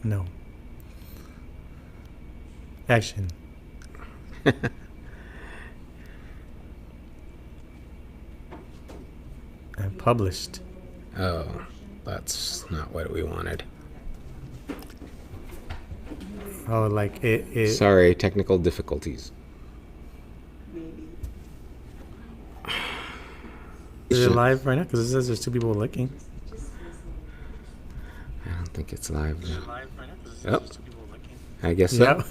No. Action. And published. Oh, that's not what we wanted. Oh, like it. Sorry, technical difficulties. Is it live right now? Because it says there's two people looking. I don't think it's live. Is it live right now? Because it says Oh, there's two people looking. I guess so. Yep.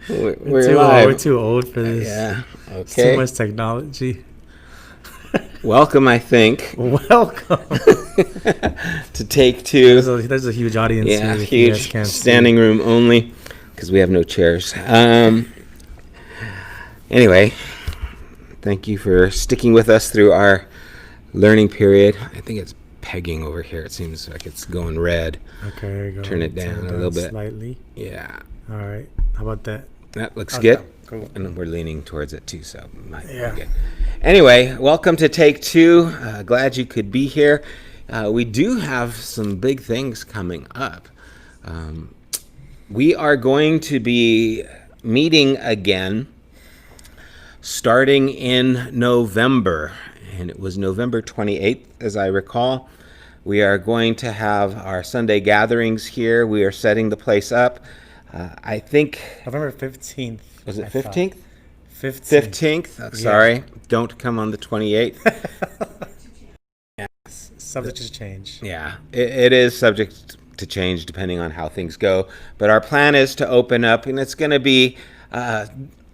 We're live. We're too old for this. Yeah. It's Okay. too much technology. Welcome, I think, Welcome. to Take Two. There's a huge audience Yeah, here. If you guys huge can't standing room only because we have no chairs. Anyway, thank you for sticking with us through our learning period. I think it's pegging over here. It seems like it's going red. See. Okay, there you go. Turn it down a little bit. Slightly. Yeah, All right. How about that? that looks Okay, good. cool. And we're leaning towards it too, so it might be Yeah. good. Anyway, welcome to Take Two. Glad you could be here. We do have some big things coming up. We are going to be meeting again starting in November, and it was November 28th, as I recall. We are going to have our Sunday gatherings here. We are setting the place up. I think, November 15th. was it I thought. 15th? 15th. 15th? Sorry, don't come on the 28th. Subject to change. Yeah, it is subject to change depending on how things go. But our plan is to open up, and it's going to be, a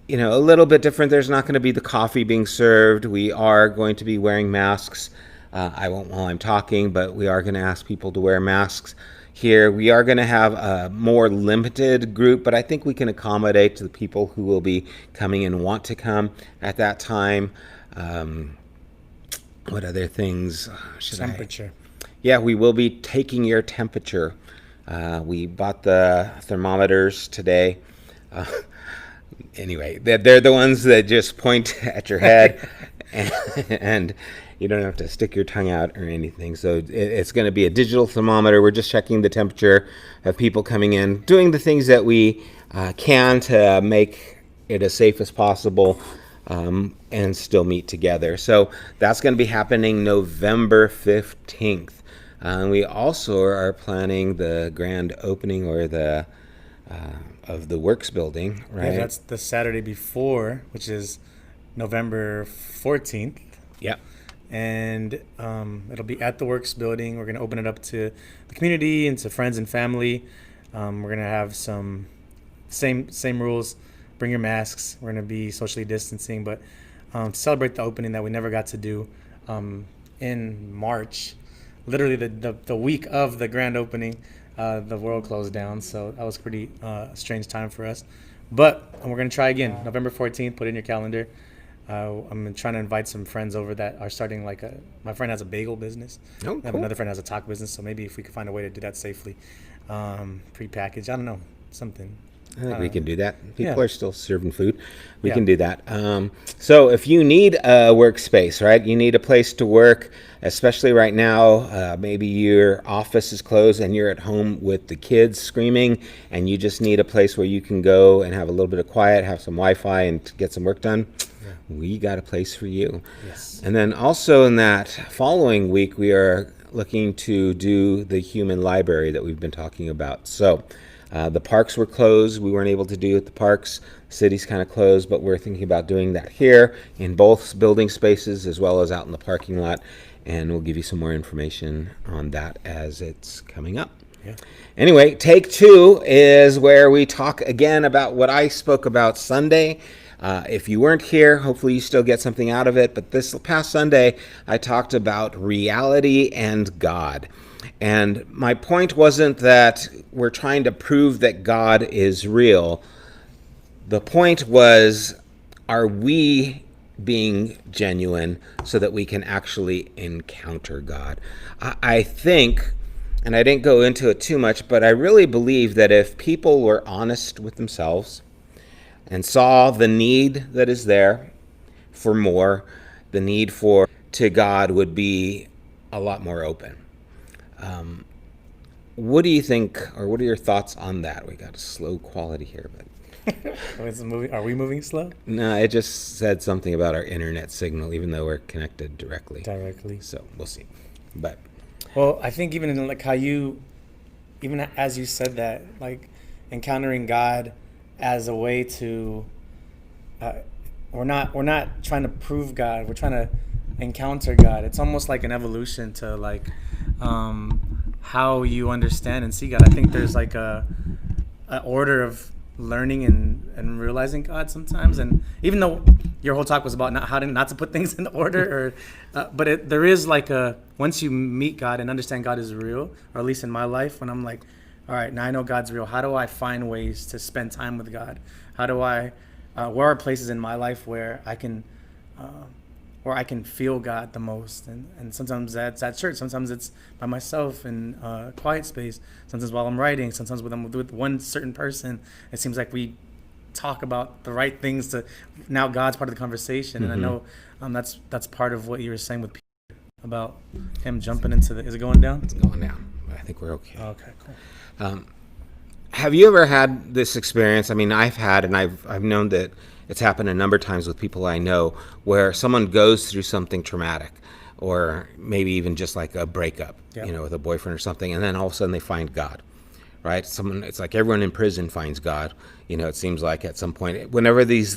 little bit different. There's not going to be the coffee being served. We are going to be wearing masks. I won't while I'm talking, but we are going to ask people to wear masks here. We are going to have a more limited group, but I think we can accommodate to the people who will be coming and want to come at that time. What other things should Temperature. Yeah, we will be taking your temperature. We bought the thermometers today. Anyway, they're the ones that just point at your head, and you don't have to stick your tongue out or anything. So it's going to be a digital thermometer. We're just checking the temperature of people coming in, doing the things that we can to make it as safe as possible. And still meet together. So that's going to be happening November 15th. We also are planning the grand opening or the of the Works building, right? Yeah, that's the Saturday before, which is November 14th. Yep. And it'll be at the Works building. We're going to open it up to the community and to friends and family. We're going to have some same rules. Bring your masks. We're going to be socially distancing, but to celebrate the opening that we never got to do in March, literally the week of the grand opening, the world closed down. So that was pretty strange time for us. But we're going to try again. November 14th, put it in your calendar. I'm trying to invite some friends over that are starting my friend has a bagel business. Oh, I have cool. another friend has a taco business. So maybe if we could find a way to do that safely, pre-packaged, I don't know, something. I think we can do that. People yeah. are still serving food. We Yeah. can do that. So if you need a workspace, right, you need a place to work, especially right now, maybe your office is closed and you're at home with the kids screaming and you just need a place where you can go and have a little bit of quiet, have some Wi-Fi and get some work done. Yeah. We got a place for you. Yes. And then also in that following week, we are looking to do the human library that we've been talking about. So the parks were closed. We weren't able to do it at the parks. City's kind of closed, but we're thinking about doing that here in both building spaces as well as out in the parking lot. And we'll give you some more information on that as it's coming up. Yeah. Anyway, Take Two is where we talk again about what I spoke about Sunday. If you weren't here, hopefully you still get something out of it. But this past Sunday, I talked about reality and God. And my point wasn't that we're trying to prove that God is real. The point was, are we being genuine so that we can actually encounter God? I think, and I didn't go into it too much, but I really believe that if people were honest with themselves and saw the need that is there for more, the need for to God would be a lot more open. What do you think, or what are your thoughts on that? We got a slow quality here, but Are we moving slow? no, it just said something about our internet signal, even though we're connected directly. Directly. So we'll see. But Well, I think even in like how you, even as you said that, like encountering God as a way to, uh, we're not trying to prove God. We're trying to encounter God. It's almost like an evolution to like how you understand and see God. I think there's like a order of learning and realizing God sometimes. And even though your whole talk was about not to put things in order, or but there is like a once you meet God and understand God is real, or at least in my life, when I'm like, all right, now I know God's real. How do I find ways to spend time with God? How do I? Where are places in my life where I can feel God the most? And sometimes that's at church. Sometimes it's by myself in a quiet space. Sometimes while I'm writing. Sometimes when I'm with one certain person, it seems like we talk about the right things to now God's part of the conversation. And I know that's part of what you were saying with Peter about him jumping into the. Is it going down? it's going down. I think we're okay. Okay, cool. Have you ever had this experience? I mean, I've had, and I've known that it's happened a number of times with people I know, where someone goes through something traumatic, or maybe even just like a breakup, Yeah. with a boyfriend or something, and then all of a sudden they find God, right? It's like everyone in prison finds God. It seems like at some point, whenever these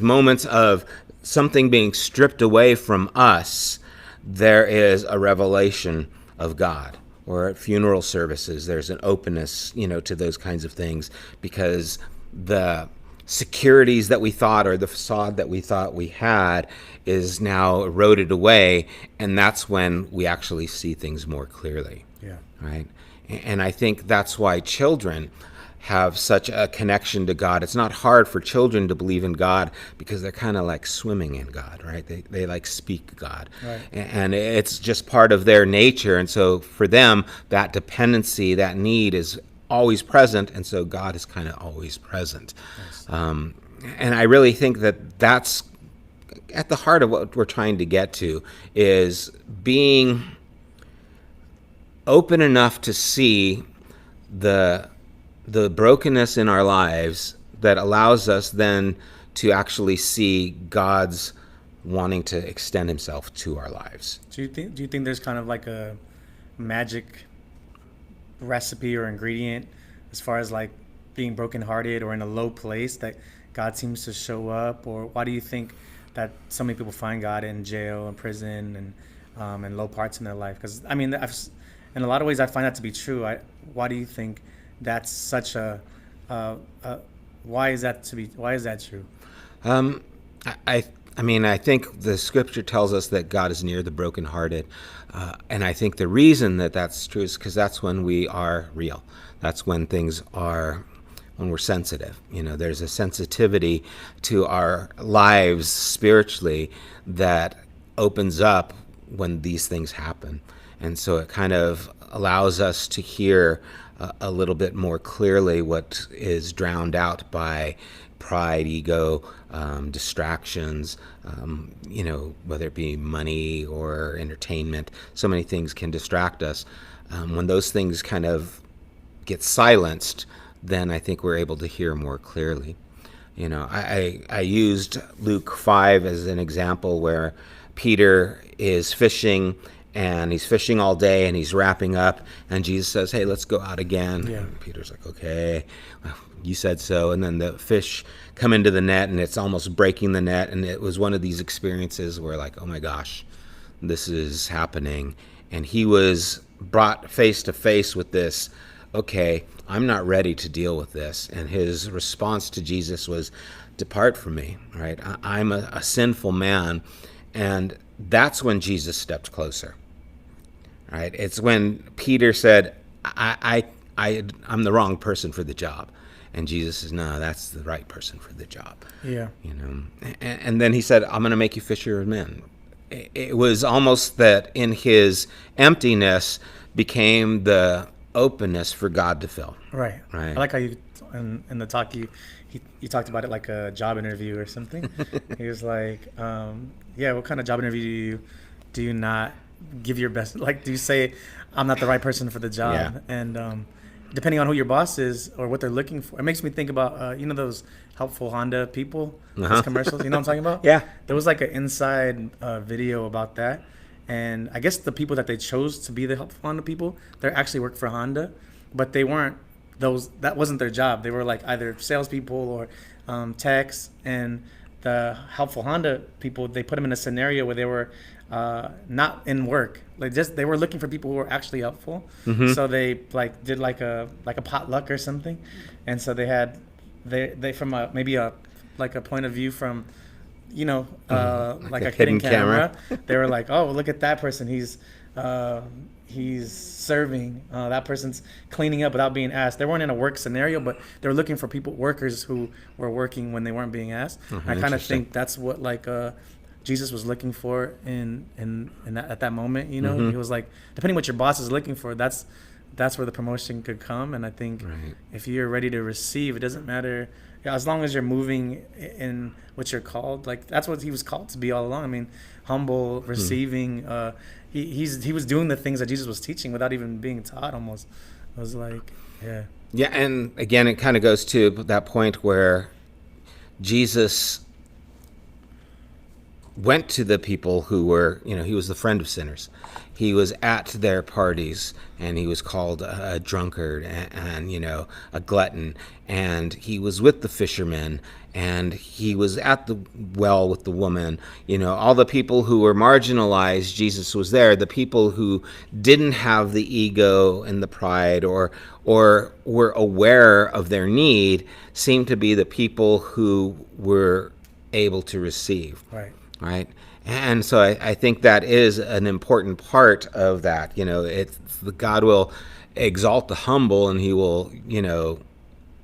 moments of something being stripped away from us, there is a revelation of God. Or at funeral services, there's an openness, to those kinds of things, because the securities that we thought, or the facade that we thought we had, is now eroded away, and that's when we actually see things more clearly. Yeah. Right? And I think that's why children have such a connection to God. It's not hard for children to believe in God, because they're kind of like swimming in God, right? They like speak God. Right. And it's just part of their nature. And so for them, that dependency, that need is always present. And so God is kind of always present. Nice. And I really think that that's at the heart of what we're trying to get to, is being open enough to see the brokenness in our lives that allows us then to actually see God's wanting to extend himself to our lives. Do you think there's kind of like a magic recipe or ingredient as far as like being brokenhearted or in a low place that God seems to show up? Or why do you think that so many people find God in jail and prison and low parts in their life? Because I mean, in a lot of ways, I find that to be true. Why do you think that's such why is that true? I mean, I think the scripture tells us that God is near the brokenhearted. And I think the reason that that's true is because that's when we are real. That's when when we're sensitive. There's a sensitivity to our lives spiritually that opens up when these things happen. And so it kind of allows us to hear a little bit more clearly what is drowned out by pride, ego, distractions, whether it be money or entertainment. So many things can distract us. When those things kind of get silenced, then I think we're able to hear more clearly. I used Luke 5 as an example, where Peter is fishing, and he's fishing all day, and he's wrapping up, and Jesus says, "Hey, let's go out again." Yeah. And Peter's like, "Okay, you said so." And then the fish come into the net, and it's almost breaking the net. And it was one of these experiences where, like, oh my gosh, this is happening. And he was brought face to face with this. Okay, I'm not ready to deal with this. And his response to Jesus was, "Depart from me," right? I'm a sinful man. And that's when Jesus stepped closer. Right? It's when Peter said, I'm the wrong person for the job. And Jesus says, "No, that's the right person for the job." Yeah. And then he said, "I'm going to make you fisher of men." It was almost that in his emptiness became the openness for God to fill. Right. Right. I like how you in the talk you talked about it like a job interview or something. He was like, "Yeah, what kind of job interview do you not give your best? Like, do you say, I'm not the right person for the job? Yeah. And depending on who your boss is or what they're looking for, it makes me think about, those helpful Honda people, those commercials, you know what I'm talking about? Yeah. There was like an inside video about that. And I guess the people that they chose to be the helpful Honda people, they actually worked for Honda, but they weren't that wasn't their job. They were like either salespeople or techs. And the helpful Honda people, they put them in a scenario where they were not in work. Like they were looking for people who were actually helpful. So they like did like a potluck or something. And so they had they from maybe a point of view from like a hidden camera. They were like, oh, look at that person. He's serving. That person's cleaning up without being asked. They weren't in a work scenario, but they were looking for workers who were working when they weren't being asked. I kind of think that's what Jesus was looking for in that, at that moment. He was like, depending what your boss is looking for, that's where the promotion could come. And I think if you're ready to receive, it doesn't matter. As long as you're moving in what you're called, like that's what he was called to be all along. I mean, humble, receiving. He was doing the things that Jesus was teaching without even being taught. Almost, I was like, yeah. Yeah, and again, it kind of goes to that point where Jesus went to the people who were, he was the friend of sinners. He was at their parties, and he was called a drunkard and a glutton. And he was with the fishermen, and he was at the well with the woman. All the people who were marginalized, Jesus was there. The people who didn't have the ego and the pride or were aware of their need seemed to be the people who were able to receive. Right. And so I think that is an important part of that. God will exalt the humble, and he will,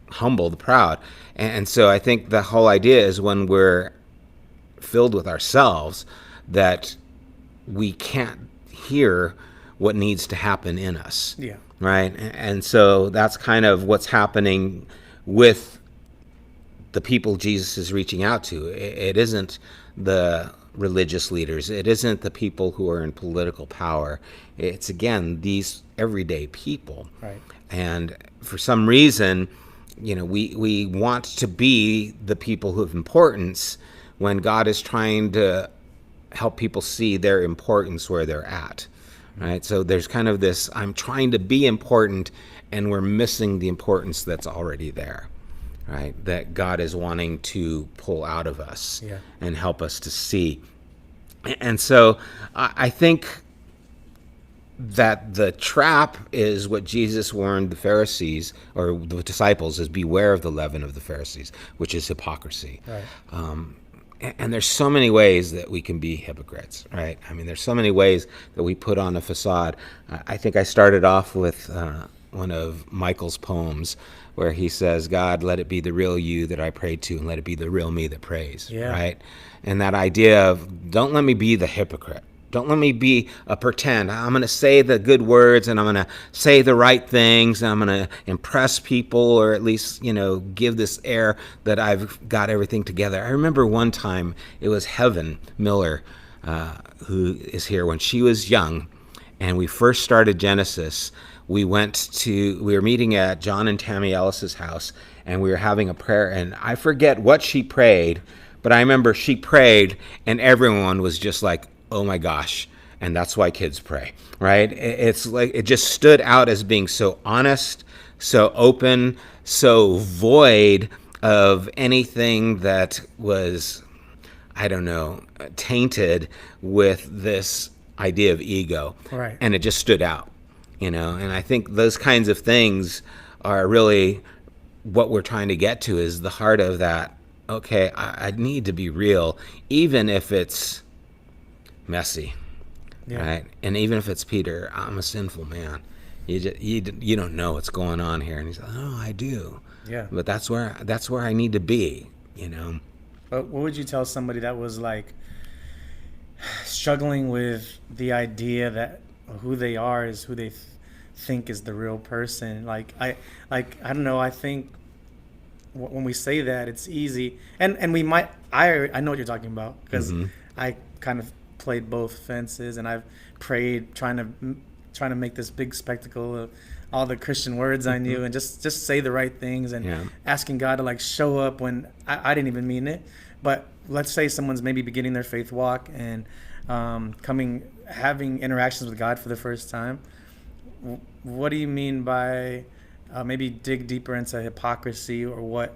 humble the proud. And so I think the whole idea is when we're filled with ourselves, that we can't hear what needs to happen in us. Yeah. Right. And so that's kind of what's happening with the people Jesus is reaching out to. It isn't the religious leaders. It isn't the people who are in political power. It's, again, these everyday people. Right. And for some reason, we want to be the people who have importance when God is trying to help people see their importance where they're at. Right. So there's kind of this, I'm trying to be important, and we're missing the importance that's already there. Right, that God is wanting to pull out of us and help us to see. And so I think that the trap is what Jesus warned the Pharisees or the disciples is, beware of the leaven of the Pharisees, which is hypocrisy. Right. And there's so many ways that we can be hypocrites, right? I mean, there's so many ways that we put on a facade. I think I started off with one of Michael's poems where he says, God, let it be the real you that I pray to, and let it be the real me that prays, right? And that idea of, don't let me be the hypocrite. Don't let me be a pretend. I'm going to say the good words, and I'm going to say the right things, and I'm going to impress people, or at least, give this air that I've got everything together. I remember one time, it was Heaven Miller, who is here, when she was young, and we first started Genesis. We were meeting at John and Tammy Ellis's house, and we were having a prayer, and I forget what she prayed, but I remember she prayed, and everyone was just like, oh my gosh. And that's why kids pray, right? It's like, it just stood out as being so honest, so open, so void of anything that was, tainted with this idea of ego. Right. And it just stood out. And I think those kinds of things are really what we're trying to get to, is the heart of that. Okay, I need to be real, even if it's messy, right? And even if it's Peter, I'm a sinful man. You don't know what's going on here. And he's like, oh, I do. Yeah. But that's where I need to be, But what would you tell somebody that was like struggling with the idea that who they are is who they think is the real person? I don't know. I think when we say that, it's easy, and we might. I know what you're talking about, because I kind of played both fences, and I've prayed trying to make this big spectacle of all the Christian words I knew, and just say the right things, and asking God to like show up when I didn't even mean it. But let's say someone's maybe beginning their faith walk and having interactions with God for the first time. What do you mean by maybe dig deeper into hypocrisy, or what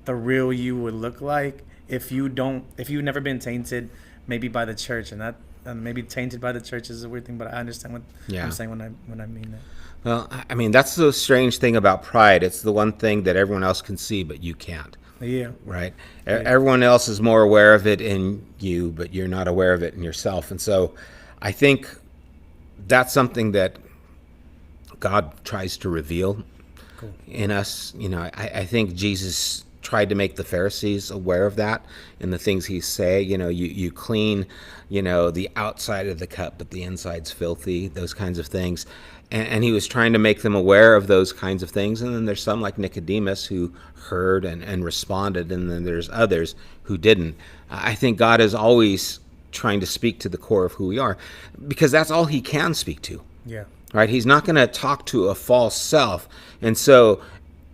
the real you would look like if you've never been tainted maybe by the church? And that maybe tainted by the church is a weird thing, but I understand what I'm saying when I mean that. Well, I mean, that's the strange thing about pride. It's the one thing that everyone else can see, but you can't. Yeah. Right? Yeah. Everyone else is more aware of it in you, but you're not aware of it in yourself. And so I think that's something that God tries to reveal in us. You know, I think Jesus tried to make the Pharisees aware of that in the things he say. You know, you clean, the outside of the cup, but the inside's filthy, those kinds of things. And he was trying to make them aware of those kinds of things. And then there's some like Nicodemus who heard and responded, and then there's others who didn't. I think God is always trying to speak to the core of who we are, because that's all he can speak to. Yeah. Right? He's not going to talk to a false self. And so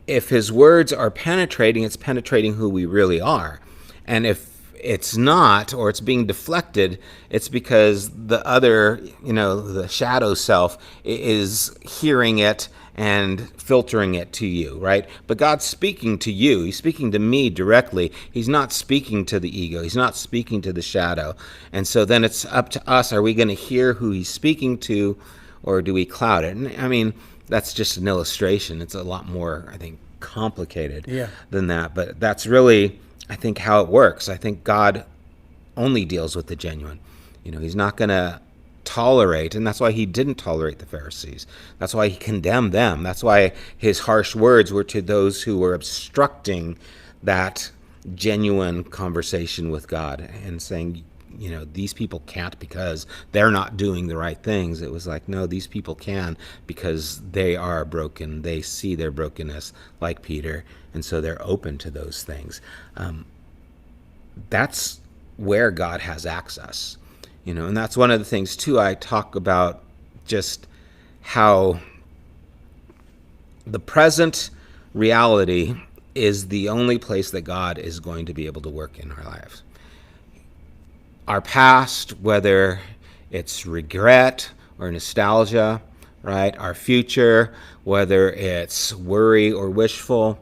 if his words are penetrating, it's penetrating who we really are. And if it's not, or it's being deflected, it's because the other, the shadow self is hearing it and filtering it to you, right? But God's speaking to you. He's speaking to me directly. He's not speaking to the ego. He's not speaking to the shadow. And so then it's up to us. Are we going to hear who he's speaking to, or do we cloud it? And I mean, that's just an illustration. It's a lot more, I think, complicated than that. But that's really, I think, how it works. I think God only deals with the genuine. He's not going to tolerate, and that's why he didn't tolerate the Pharisees. That's why he condemned them. That's why his harsh words were to those who were obstructing that genuine conversation with God and saying, these people can't because they're not doing the right things. It was like, no, these people can because they are broken. They see their brokenness like Peter, and so they're open to those things. That's where God has access, and that's one of the things too. I talk about just how the present reality is the only place that God is going to be able to work in our lives. Our past, whether it's regret or nostalgia, right? Our future, whether it's worry or wishful,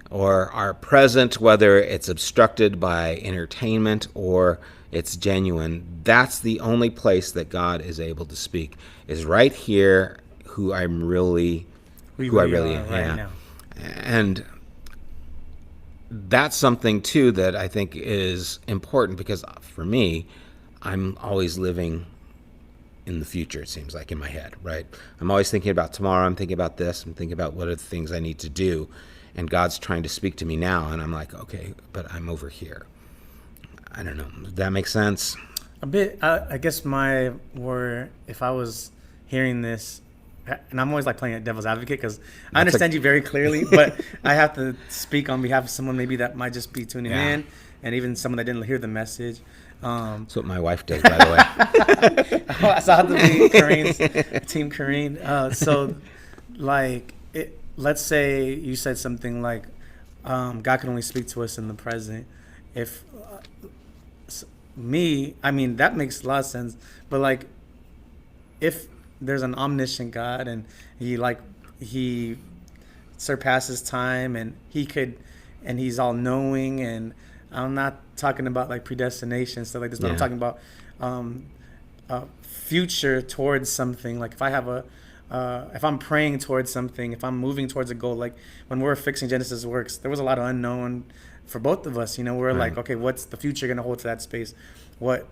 or our present, whether it's obstructed by entertainment or it's genuine. That's the only place that God is able to speak, is right here, who I really am. Right now. And that's something too that I think is important, because for me, I'm always living in the future, it seems like, in my head, right? I'm always thinking about tomorrow. I'm thinking about this. I'm thinking about what are the things I need to do. And God's trying to speak to me now. And I'm like, okay, but I'm over here. I don't know. Does that make sense? A bit. I guess if I was hearing this, and I'm always like playing devil's advocate because I understand you very clearly, but I have to speak on behalf of someone maybe that might just be tuning in, and even someone that didn't hear the message. That's what my wife does, by the way. So I have to be Team Kareen. So, like, let's say you said something like, God can only speak to us in the present. If that makes a lot of sense. But like, if there's an omniscient God and he surpasses time and he's all knowing, and I'm not talking about like predestination stuff like this, but I'm talking about future towards something. Like if I have if I'm praying towards something, if I'm moving towards a goal, like when we're fixing Genesis Works, there was a lot of unknown for both of us. We're like, okay, what's the future going to hold to that space? What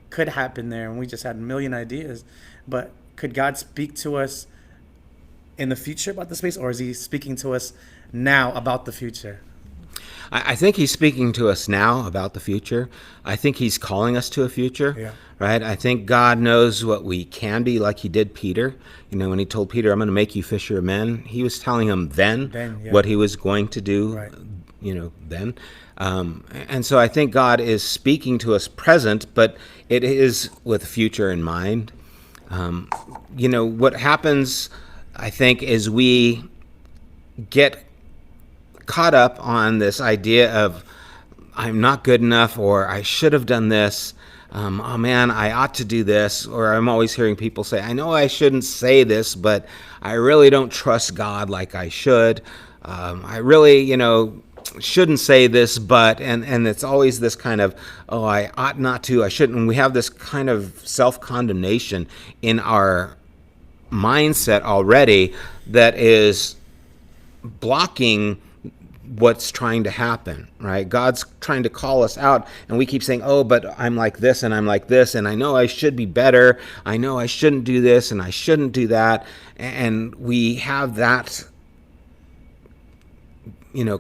could happen there? And we just had a million ideas. But could God speak to us in the future about the space, or is he speaking to us now about the future? I think he's speaking to us now about the future. I think he's calling us to a future, right? I think God knows what we can be, like he did Peter. When he told Peter, I'm going to make you fisher of men, he was telling him then what he was going to do then. And so I think God is speaking to us present, but it is with future in mind. What happens, I think, is we get caught up on this idea of I'm not good enough, or I should have done this. Oh man, I ought to do this. Or I'm always hearing people say, I know I shouldn't say this, but I really don't trust God like I should. I really, shouldn't say this, but, and it's always this kind of, oh, I ought not to, I shouldn't. And we have this kind of self-condemnation in our mindset already that is blocking what's trying to happen, right? God's trying to call us out, and we keep saying, oh, but I'm like this and I'm like this, and I know I should be better. I know I shouldn't do this and I shouldn't do that. And we have that,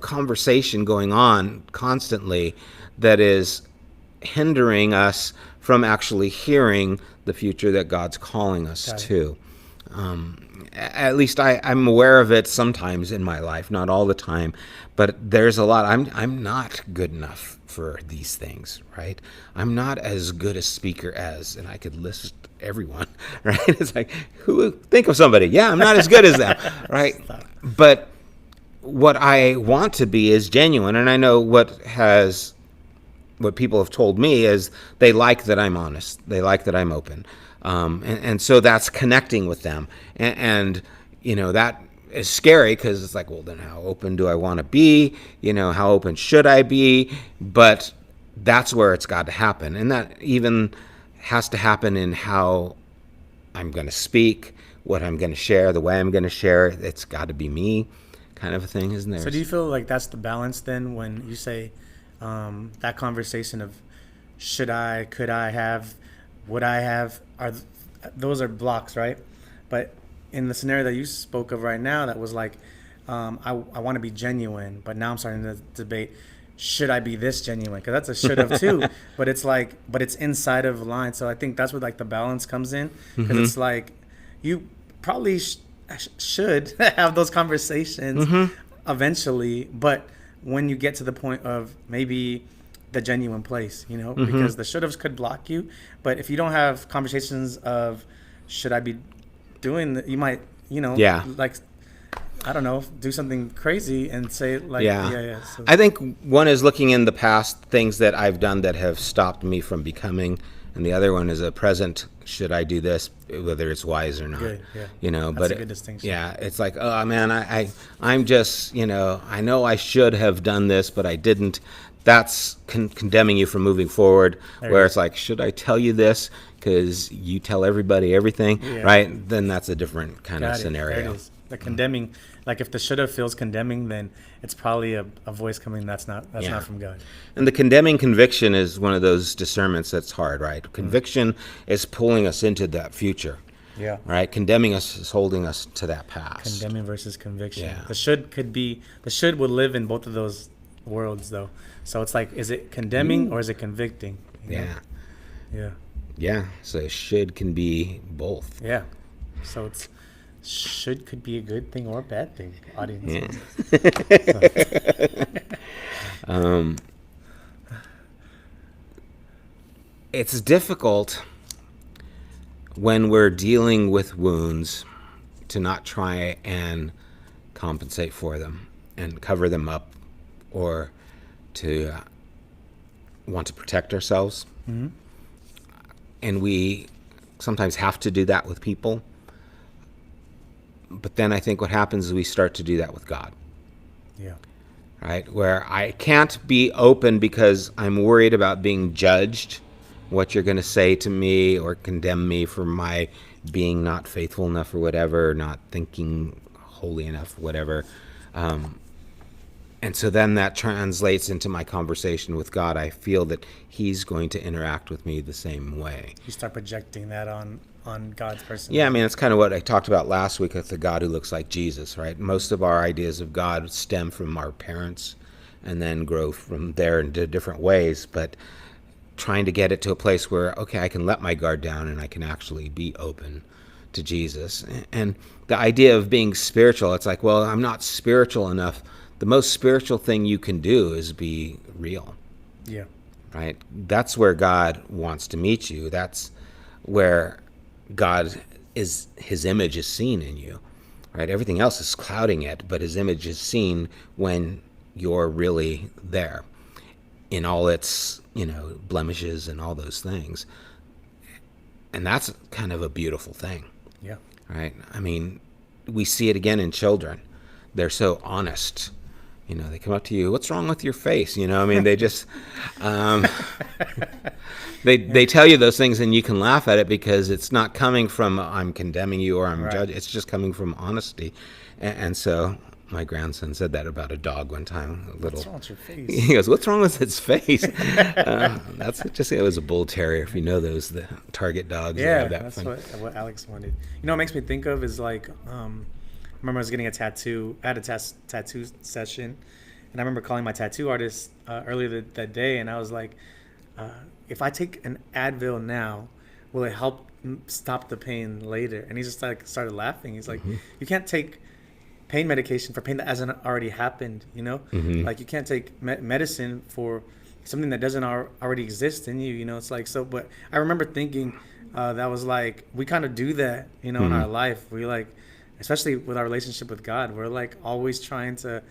conversation going on constantly that is hindering us from actually hearing the future that God's calling us to. At least I'm aware of it sometimes in my life, not all the time, but there's a lot. I'm not good enough for these things, right? I'm not as good a speaker as, and I could list everyone, right? It's like, think of somebody. Yeah, I'm not as good as them, right? But what I want to be is genuine, and I know what people have told me is they like that I'm honest. They like that I'm open. And so that's connecting with them. And that is scary because it's like, well, then how open do I want to be? How open should I be? But that's where it's got to happen. And that even has to happen in how I'm going to speak, what I'm going to share, the way I'm going to share. It's got to be me kind of a thing, isn't there? So do you feel like that's the balance then when you say that conversation of should I, could I have, would I have, those are blocks, right? But in the scenario that you spoke of right now, that was like, I want to be genuine, but now I'm starting to debate, should I be this genuine? Because that's a should have too, but it's inside of the line. So I think that's where like the balance comes in, because it's like you probably should have those conversations eventually, but when you get to the point of maybe the genuine place, because the should-haves could block you. But if you don't have conversations of should I be doing that, you might, like, I don't know, do something crazy and say like, So. I think one is looking in the past, things that I've done that have stopped me from becoming, and the other one is a present, should I do this, whether it's wise or not. Good, yeah. That's a good distinction. Yeah, it's like, oh man, I'm just, I know I should have done this, but I didn't. That's condemning you from moving forward, where it's like, should I tell you this because you tell everybody everything, right? Then that's a different kind of scenario. There it is. The condemning, like if the should have feels condemning, then it's probably a voice coming that's not from God. And the condemning conviction is one of those discernments that's hard, right? Conviction is pulling us into that future. Yeah. Right? Condemning us is holding us to that past. Condemning versus conviction. Yeah. The should would live in both of those worlds though. So it's like, is it condemning or is it convicting? Yeah. Yeah. Yeah. So should can be both. Yeah. So it's should could be a good thing or a bad thing, audience. Yeah. It's difficult when we're dealing with wounds to not try and compensate for them and cover them up, or to want to protect ourselves. Mm-hmm. And we sometimes have to do that with people. But then I think what happens is we start to do that with God. Yeah. Right? Where I can't be open because I'm worried about being judged, what you're going to say to me or condemn me for my being not faithful enough or whatever, not thinking holy enough, whatever. And so then that translates into my conversation with God. I feel that he's going to interact with me the same way. You start projecting that on God's person. Yeah, I mean, it's kind of what I talked about last week with the God who looks like Jesus, right? Most of our ideas of God stem from our parents and then grow from there into different ways. But trying to get it to a place where, okay, I can let my guard down and I can actually be open to Jesus. And the idea of being spiritual, it's like, well, I'm not spiritual enough the most spiritual thing you can do is be real, Yeah. right? That's where God wants to meet you. That's where God is, his image is seen in you, right? Everything else is clouding it, but his image is seen when you're really there in all its, blemishes and all those things. And that's kind of a beautiful thing, Yeah. right? I mean, we see it again in children. They're so honest. They come up to you, what's wrong with your face? I mean, they just, they tell you those things and you can laugh at it because it's not coming from, I'm condemning you or I'm Right. judging. It's just coming from honesty. And so my grandson said that about a dog one time. What's wrong with your face? He goes, what's wrong with its face? It was a bull terrier. If you know those, the Target dogs. that Yeah, have that that's thing. what Alex wanted. What it makes me think of is like, I remember I was getting a tattoo. I had a tattoo session, and I remember calling my tattoo artist earlier that day, and I was like, if I take an Advil now, will it help stop the pain later? And he just like started laughing. He's like, you can't take pain medication for pain that hasn't already happened, Like you can't take medicine for something that doesn't already exist in you, It's like, so, but I remember thinking that was like, we kind of do that, in our life. We like, especially with our relationship with God, we're like always trying to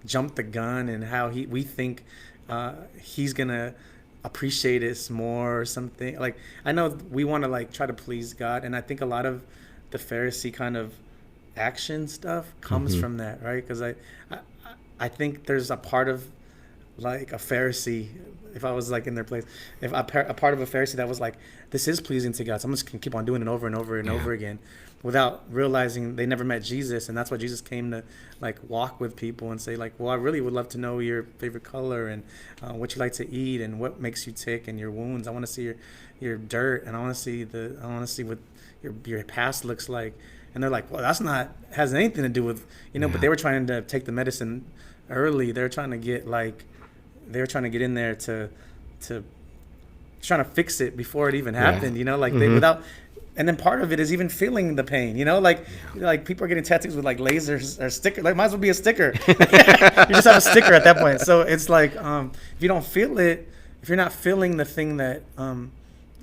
jump the gun and how we think he's gonna appreciate us more or something. Like, I know we want to like try to please God, and I think a lot of the Pharisee kind of action stuff comes from that, right? Because I think there's a part of like a Pharisee, if I was like in their place, if a part of a Pharisee that was like, this is pleasing to God, so I'm just gonna keep on doing it over and over and over again, without realizing they never met Jesus. And that's why Jesus came to like walk with people and say like, well, I really would love to know your favorite color and what you like to eat and what makes you tick and your wounds. I want to see your dirt, and I want to see what your past looks like. And they're like, well, that's not has anything to do with, but they were trying to take the medicine early. They're trying to get in there to trying to fix it before it even happened, they without. And then part of it is even feeling the pain, like people are getting tattoos with like lasers or sticker, like might as well be a sticker. You just have a sticker at that point. So it's like, if you don't feel it, if you're not feeling the thing that,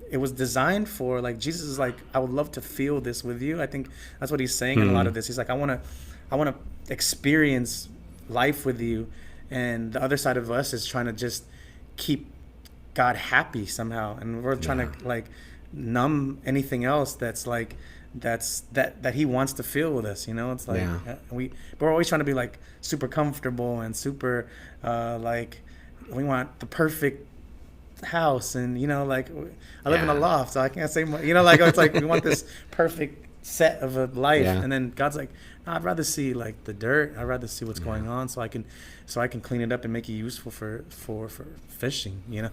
it was designed for, like Jesus is like, I would love to feel this with you. I think that's what he's saying in a lot of this. He's like, I want to experience life with you. And the other side of us is trying to just keep God happy somehow. And we're trying to like numb anything else that's like, that he wants to feel with us. It's like, we're always trying to be like super comfortable and super, like we want the perfect house, and like I live in a loft, so I can't say much, like it's like we want this perfect set of a life, and then God's like, no, I'd rather see like the dirt. I'd rather see what's going on, so I can clean it up and make it useful for fishing. I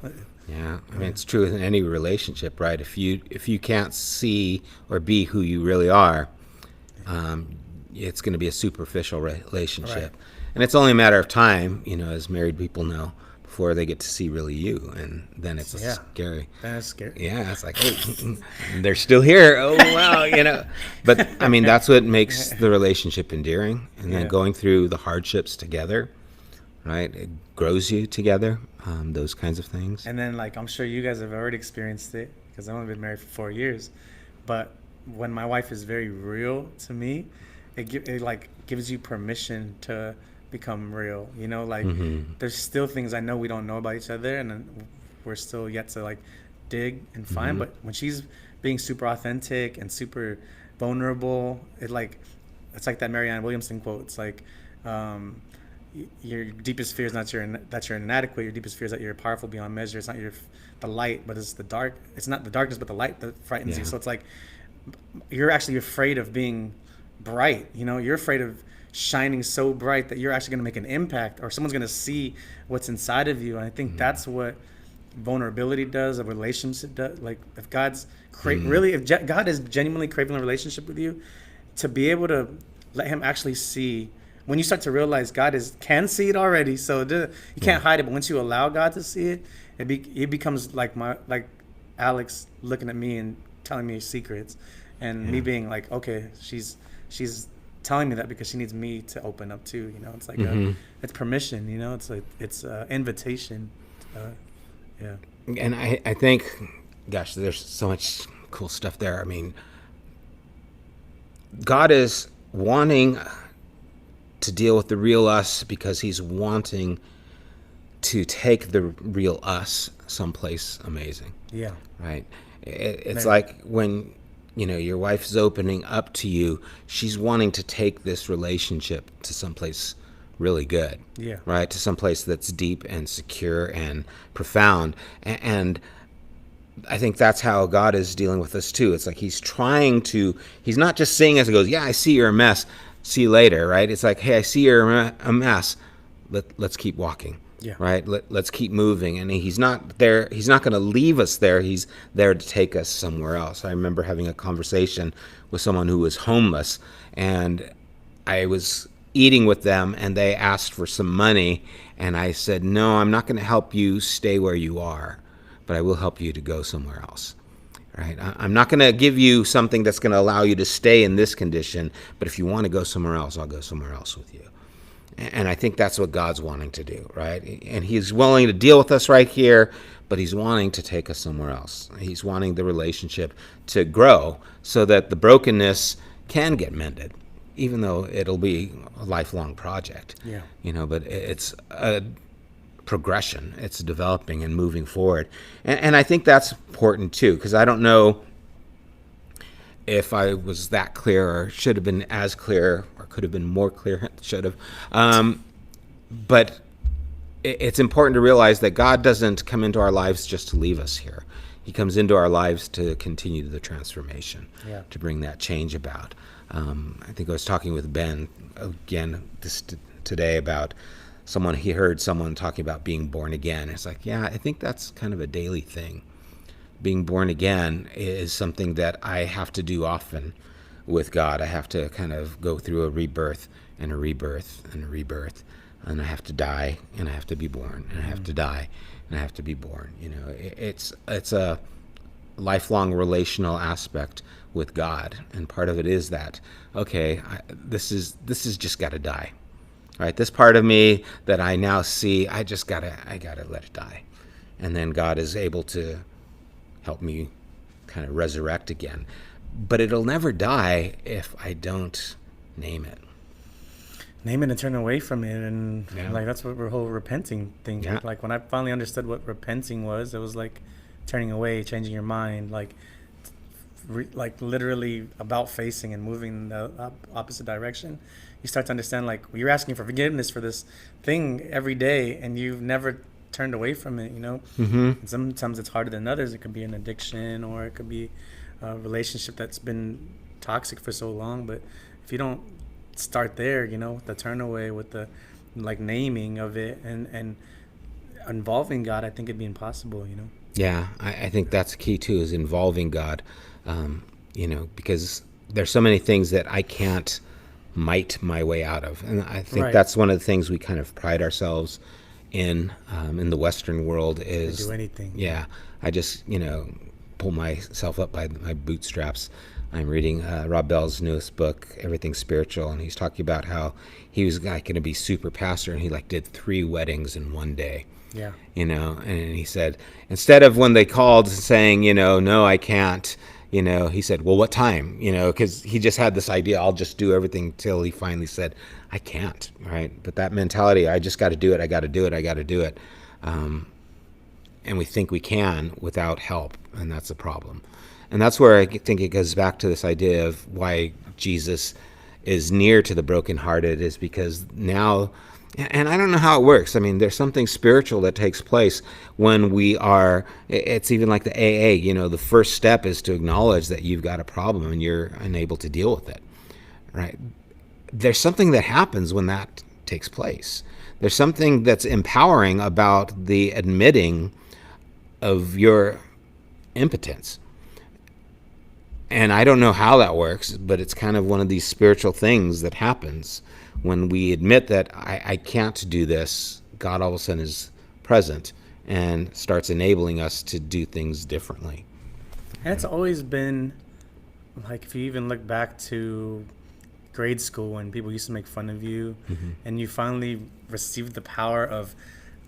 mean, it's true in any relationship, right? If you can't see or be who you really are, it's going to be a superficial relationship, Right. And it's only a matter of time, as married people know, before they get to see really you, and then it's scary. That's scary. Yeah, it's like, oh, they're still here. Oh, wow, But, I mean, that's what makes the relationship endearing. And then going through the hardships together, right? It grows you together, those kinds of things. And then, like, I'm sure you guys have already experienced it, because I've only been married for 4 years. But when my wife is very real to me, it like gives you permission to become real, like there's still things I know we don't know about each other, and we're still yet to like dig and find. But when she's being super authentic and super vulnerable, it's like that Marianne Williamson quote. It's like, your deepest fear is not that you're inadequate. Your deepest fear is that you're powerful beyond measure. It's not the light, but it's the dark. It's not the darkness, but the light that frightens you. So it's like you're actually afraid of being bright. You're afraid of shining so bright that you're actually going to make an impact, or someone's going to see what's inside of you. And I think that's what vulnerability does, a relationship does. Like if God's if God is genuinely craving a relationship with you, to be able to let him actually see, when you start to realize God can see it already, so you can't hide it. But once you allow God to see it, it becomes like Alex looking at me and telling me secrets, and me being like, okay, she's telling me that because she needs me to open up too. It's like it's permission. It's like it's invitation. Yeah. And I think, gosh, there's so much cool stuff there. I mean, God is wanting to deal with the real us because he's wanting to take the real us someplace amazing. Yeah. Right? It's like when, your wife's opening up to you, she's wanting to take this relationship to someplace really good. Yeah. Right? To someplace that's deep and secure and profound. And I think that's how God is dealing with us too. It's like he's not just saying as it goes, yeah, I see you're a mess. See you later, right? It's like, hey, I see you're a mess. Let's keep walking. Yeah. Right. Let's keep moving. And he's not there. He's not going to leave us there. He's there to take us somewhere else. I remember having a conversation with someone who was homeless, and I was eating with them, and they asked for some money, and I said, no, I'm not going to help you stay where you are, but I will help you to go somewhere else. Right? I'm not going to give you something that's going to allow you to stay in this condition, but if you want to go somewhere else, I'll go somewhere else with you. And I think that's what God's wanting to do, right? And he's willing to deal with us right here, but he's wanting to take us somewhere else. He's wanting the relationship to grow so that the brokenness can get mended, even though it'll be a lifelong project. Yeah. But it's a progression. It's developing and moving forward. And I think that's important too, because I don't know if I was that clear or should have been as clear or could have been more clear, should have. But it's important to realize that God doesn't come into our lives just to leave us here. He comes into our lives to continue the transformation, to bring that change about. I think I was talking with Ben again today about he heard someone talking about being born again. It's like, yeah, I think that's kind of a daily thing. Being born again is something that I have to do often with God. I have to kind of go through a rebirth and a rebirth and a rebirth, and I have to die and I have to be born, and I have to die and I have to be born. It's a lifelong relational aspect with God, and part of it is that, okay, this is just got to die. Right, this part of me that I now see, I gotta let it die, and then God is able to help me kind of resurrect again. But it'll never die if I don't name it. Name it and turn away from it, and like that's what the whole repenting thing. Yeah. Like when I finally understood what repenting was, it was like turning away, changing your mind, like literally about facing and moving in the opposite direction. You start to understand, like, you're asking for forgiveness for this thing every day, and you've never turned away from it, Mm-hmm. And sometimes it's harder than others. It could be an addiction, or it could be a relationship that's been toxic for so long. But if you don't start there, the turn away, with the naming of it and involving God, I think it'd be impossible. Yeah, I think that's key too, is involving God. Because there's so many things that I can't might my way out of, and I think that's one of the things we kind of pride ourselves in the Western world is to do anything. Yeah, I just pull myself up by my bootstraps. I'm reading Rob Bell's newest book, Everything Spiritual, and he's talking about how he was going to be super pastor, and he did 3 weddings in one day. Yeah. And he said, instead of when they called saying, no, I can't, he said, well, what time? Because he just had this idea, I'll just do everything, till he finally said, I can't, right? But that mentality, I just got to do it, I got to do it. And we think we can without help, and that's the problem. And that's where I think it goes back to this idea of why Jesus is near to the brokenhearted, is because now, and I don't know how it works. I mean, there's something spiritual that takes place when it's even like the AA, the first step is to acknowledge that you've got a problem and you're unable to deal with it, right? There's something that happens when that takes place. There's something that's empowering about the admitting of your impotence. And I don't know how that works, but it's kind of one of these spiritual things that happens when we admit that I can't do this. God all of a sudden is present and starts enabling us to do things differently. And it's always been, like, if you even look back to grade school when people used to make fun of you, Mm-hmm. and you finally received the power of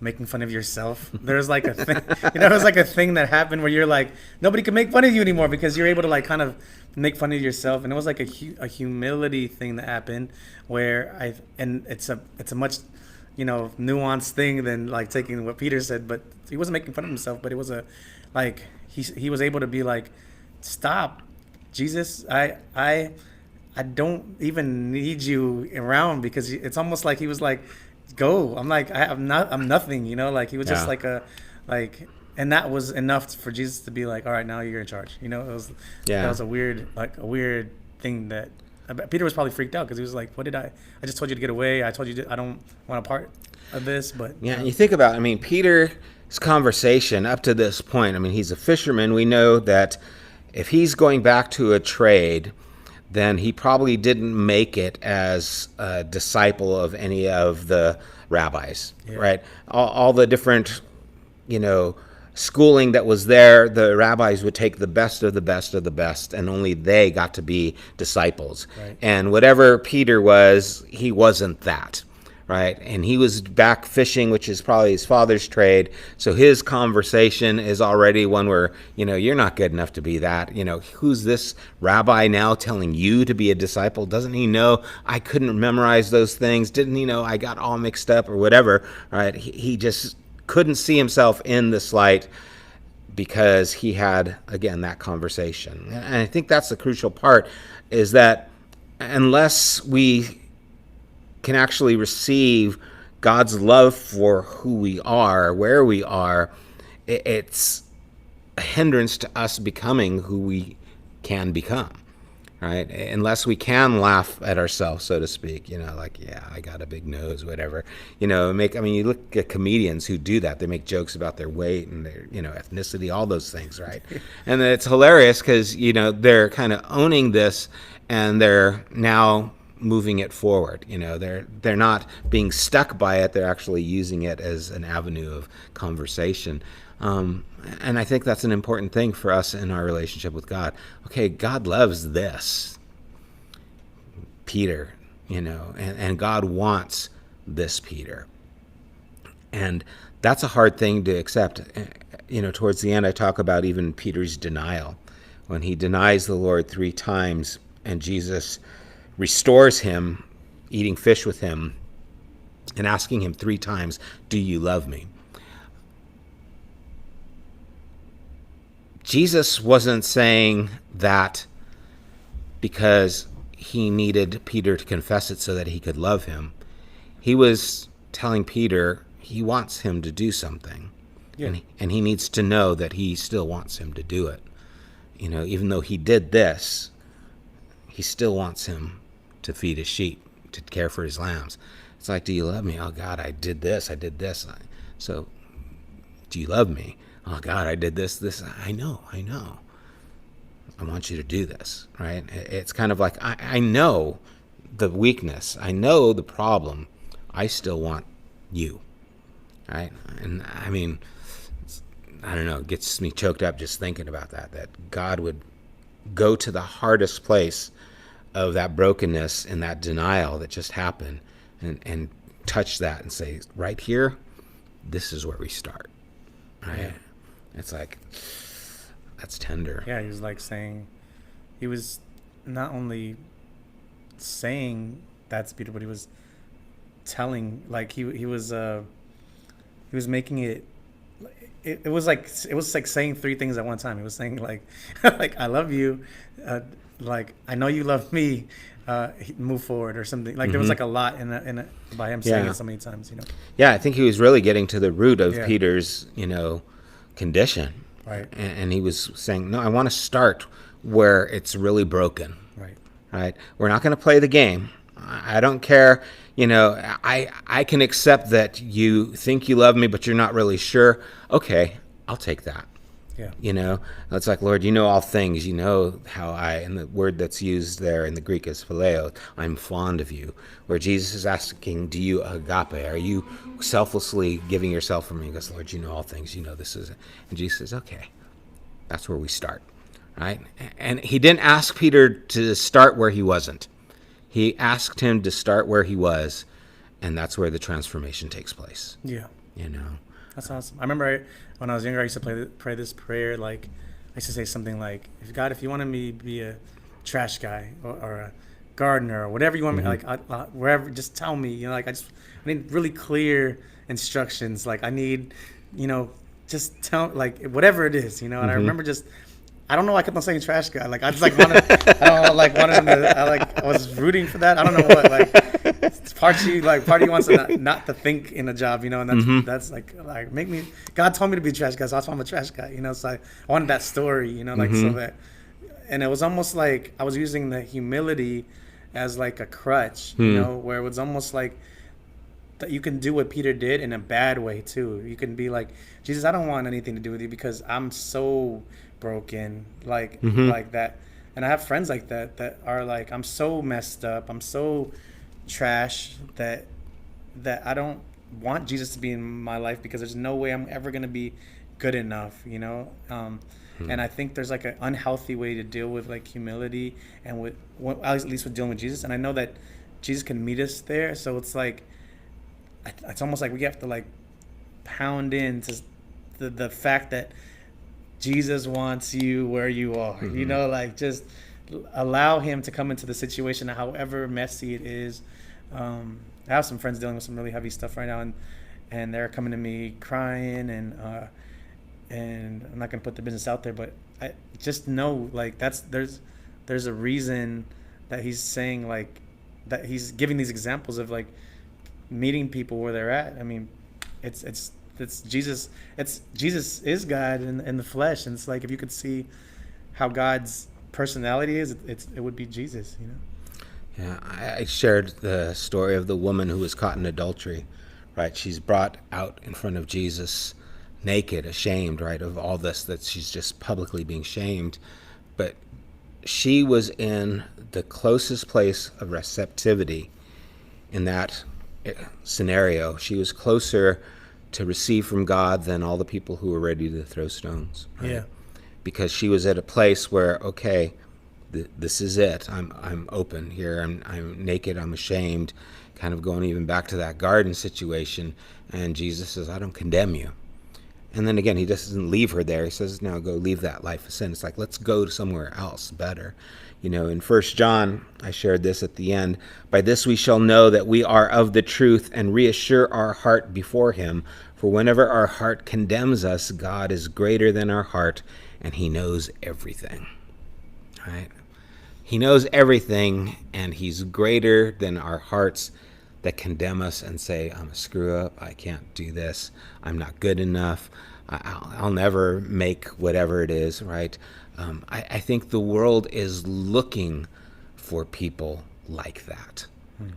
making fun of yourself. There's like a thing, it was like a thing that happened where you're like, nobody can make fun of you anymore because you're able to like kind of make fun of yourself. And it was like a humility thing that happened where and it's a much, nuanced thing than like taking what Peter said, but he wasn't making fun of himself, but it was like, he was able to be like, stop, Jesus, I don't even need you around, because it's almost like he was like, go. I'm like, I'm nothing, like he was just Yeah. and that was enough for Jesus to be like, all right, now you're in charge. That was a weird thing that Peter was probably freaked out, because he was like, what did I just told you to get away. I told you I don't want a part of this, but Yeah, and you think about, Peter's conversation up to this point, he's a fisherman. We know that if he's going back to a trade, then he probably didn't make it as a disciple of any of the rabbis, right? All the different, schooling that was there, the rabbis would take the best of the best of the best, and only they got to be disciples. Right. And whatever Peter was, he wasn't that. Right. And he was back fishing, which is probably his father's trade. So his conversation is already one where, you're not good enough to be that. Who's this rabbi now telling you to be a disciple? Doesn't he know I couldn't memorize those things? Didn't he know I got all mixed up or whatever? Right. He just couldn't see himself in this light because he had, again, that conversation. And I think that's the crucial part, is that unless we can actually receive God's love for who we are, where we are, it's a hindrance to us becoming who we can become, right? Unless we can laugh at ourselves, so to speak, yeah, I got a big nose, whatever. You look at comedians who do that. They make jokes about their weight and their, ethnicity, all those things, right? And it's hilarious because, they're kind of owning this, and they're now moving it forward. They're not being stuck by it. They're actually using it as an avenue of conversation. And I think that's an important thing for us in our relationship with God. Okay, God loves this, Peter, and God wants this Peter. And that's a hard thing to accept. Towards the end, I talk about even Peter's denial. When he denies the Lord 3 times, and Jesus restores him, eating fish with him, and asking him 3 times, do you love me? Jesus wasn't saying that because he needed Peter to confess it so that he could love him. He was telling Peter he wants him to do something. Yeah. And he needs to know that he still wants him to do it. Even though he did this, he still wants him to feed his sheep, to care for his lambs. It's like, do you love me? Oh, God, I did this. So, do you love me? Oh, God, I did this. I know. I want you to do this, right? It's kind of like, I know the weakness. I know the problem. I still want you, right? And I don't know, it gets me choked up just thinking about that God would go to the hardest place of that brokenness and that denial that just happened, and touch that and say, right here, this is where we start, right? Yeah. It's like, that's tender. Yeah, he was not only saying that's Peter, but he was telling, like he was making it. It was like saying 3 things at one time. He was saying like I love you, like I know you love me, move forward or something. Like there was like a lot in by him saying it so many times. Yeah, I think he was really getting to the root of Peter's condition. Right. And he was saying, no, I want to start where it's really broken. Right. We're not going to play the game. I don't care. I can accept that you think you love me, but you're not really sure. Okay, I'll take that. Yeah. It's like, Lord, you know all things. You know how and the word that's used there in the Greek is phileo, I'm fond of you. Where Jesus is asking, do you agape? Are you selflessly giving yourself for me? He goes, Lord, you know all things. You know this is it. And Jesus says, okay, that's where we start. Right? And he didn't ask Peter to start where he wasn't. He asked him to start where he was, and that's where the transformation takes place. Yeah. You know. That's awesome. I remember when I was younger, I used to pray this prayer. Like, I used to say something like, "If God, if you wanted me to be a trash guy or a gardener or whatever you want me, like, wherever, just tell me." You know, like, I need really clear instructions. Like, I need, just tell, like, whatever it is, And I remember I don't know. I kept on saying trash guy. Like, I just wanted, I don't know, wanted him to. I was rooting for that. I don't know what. It's part of you wants to not to think in a job, and that's make me. God told me to be a trash guy, so that's why I'm a trash guy, So I wanted that story, so that, and it was almost like I was using the humility as like a crutch, where it was almost like that you can do what Peter did in a bad way too. You can be like, Jesus, I don't want anything to do with you because I'm so broken, like that. And I have friends like that are like, I'm so messed up, I'm so trash that I don't want Jesus to be in my life because there's no way I'm ever gonna be good enough, And I think there's like an unhealthy way to deal with like humility and with at least with dealing with Jesus. And I know that Jesus can meet us there, so it's like it's almost like we have to like pound into the fact that Jesus wants you where you are, like just allow him to come into the situation, however messy it is. I have some friends dealing with some really heavy stuff right now, and they're coming to me crying, and I'm not gonna put the business out there, but I just know like there's a reason that he's saying like that he's giving these examples of like meeting people where they're at. I mean, it's Jesus. Jesus is God in the flesh, and it's like if you could see how God's personality is, it would be Jesus, Yeah, I shared the story of the woman who was caught in adultery, right? She's brought out in front of Jesus naked, ashamed, right, of all this, that she's just publicly being shamed. But she was in the closest place of receptivity in that scenario. She was closer to receive from God than all the people who were ready to throw stones. Right? Yeah. Because she was at a place where, okay, this is it. I'm open here. I'm naked. I'm ashamed. Kind of going even back to that garden situation. And Jesus says, I don't condemn you. And then again, he doesn't leave her there. He says, now go leave that life of sin. It's like, let's go to somewhere else better. In 1 John, I shared this at the end. By this we shall know that we are of the truth and reassure our heart before him. For whenever our heart condemns us, God is greater than our heart, and he knows everything. Right? He knows everything, and he's greater than our hearts that condemn us and say, I'm a screw up, I can't do this, I'm not good enough, I'll never make whatever it is, right? I think the world is looking for people like that,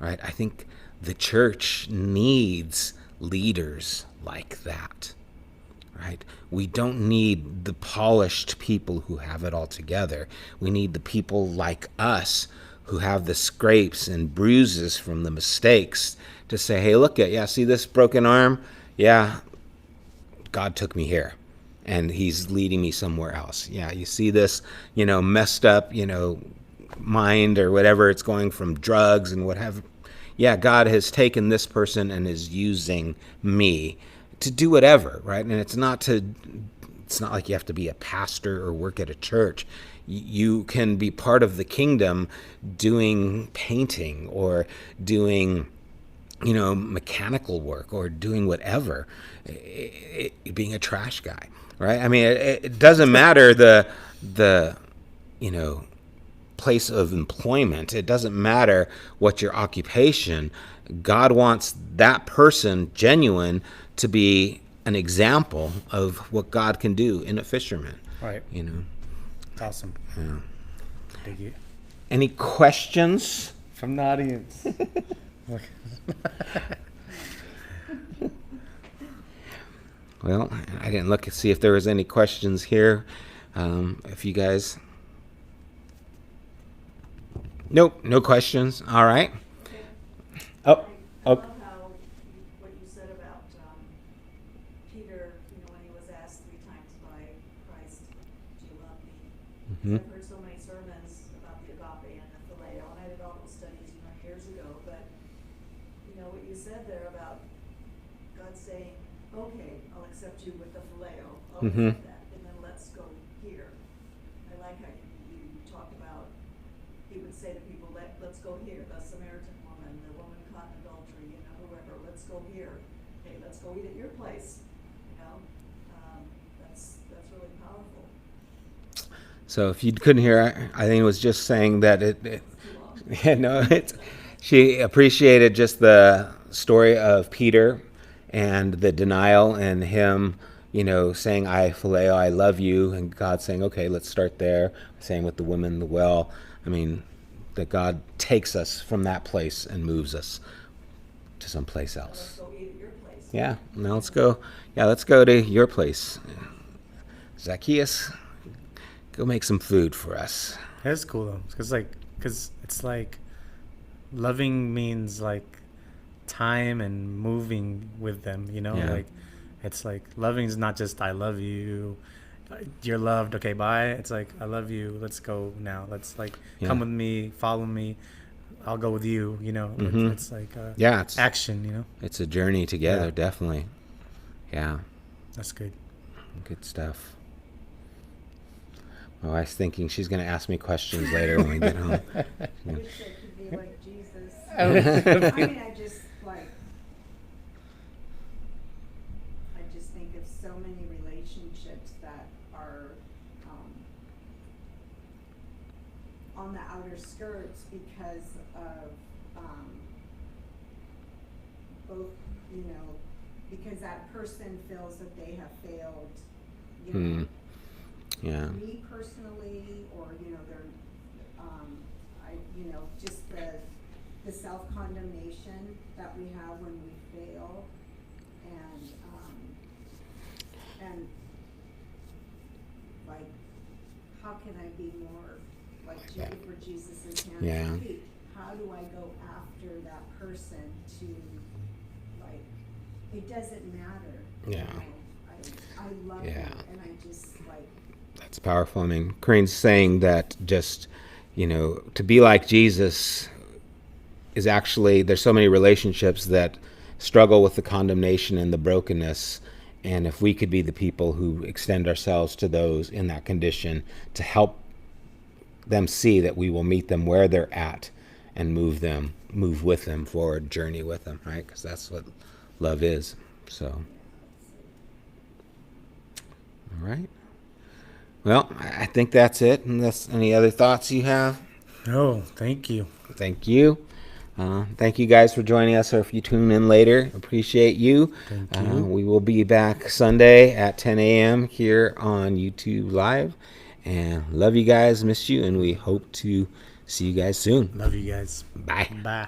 right? I think the church needs leaders like that, right? We don't need the polished people who have it all together. We need the people like us who have the scrapes and bruises from the mistakes to say, hey, look see this broken arm? Yeah, God took me here and he's leading me somewhere else. Yeah, you see this, messed up, mind or whatever, it's going from drugs and what have. Yeah, God has taken this person and is using me to do whatever, right? And it's not like you have to be a pastor or work at a church. You can be part of the kingdom doing painting or doing, mechanical work or doing whatever, being a trash guy, right? I mean, it doesn't matter the place of employment. It doesn't matter what your occupation. God wants that person, genuine, to be an example of what God can do in a fisherman. Right. It's awesome. Yeah. Thank you. Any questions from the audience? Well, I didn't look to see if there was any questions here. If you guys... Nope, no questions. All right. Oh. I love how what you said about Peter, when he was asked 3 times by Christ, do you love me? Mm-hmm. I've heard so many sermons about the agape and the phileo, and I did all those studies, you said there about God saying, okay, I'll accept you with the phileo, I'll Mhm. accept that, and then let's go here. I like how you talk about, he would say to people, let's go here, the Samaritan woman, the woman caught in adultery, you know, whoever, let's go here. Hey, let's go eat at your place, you know? That's really powerful. So if you couldn't hear, I think it was just saying that it Too long. yeah, no, she appreciated just the story of Peter and the denial and him, saying, I phileo, I love you, and God saying, okay, let's start there. Same with the woman in the well. I mean, that God takes us from that place and moves us to someplace Let's else. go eat at your place. Yeah, now let's go. Yeah, let's go to your place. Zacchaeus, go make some food for us. That's cool though, because it's like loving means like time and moving with them. Yeah. Like it's like loving is not just I love you, you're loved. Okay, bye. It's like I love you. Let's go now. Let's like Yeah. come with me, follow me. I'll go with you. Mhm. It's like Yeah, it's action. it's a journey together, Yeah. definitely. Yeah, That's good. good stuff. My wife's thinking she's going to ask me questions later when we get home. I wish I could be like Jesus. Oh. I just think of so many relationships that are on the outer skirts because of both, because that person feels that they have failed, Hmm. Yeah. me personally, or they're, just the self-condemnation that we have when we fail, and like, how can I be more like for Jesus' hands Yeah. and feet? How do I go after that person to, like, it doesn't matter. Yeah. I love Yeah. it, and I just like. That's powerful. I mean, Corinne's saying that just, to be like Jesus is actually, there's so many relationships that struggle with the condemnation and the brokenness. And if we could be the people who extend ourselves to those in that condition to help them see that we will meet them where they're at and move with them forward, journey with them, right? Because that's what love is. So, all right. Well, I think that's it. Unless any other thoughts you have? No, thank you. Thank you. Thank you guys for joining us, or if you tune in later, appreciate you. Thank you. We will be back Sunday at 10 a.m. here on YouTube Live. And love you guys, miss you, and we hope to see you guys soon. Love you guys. Bye. Bye.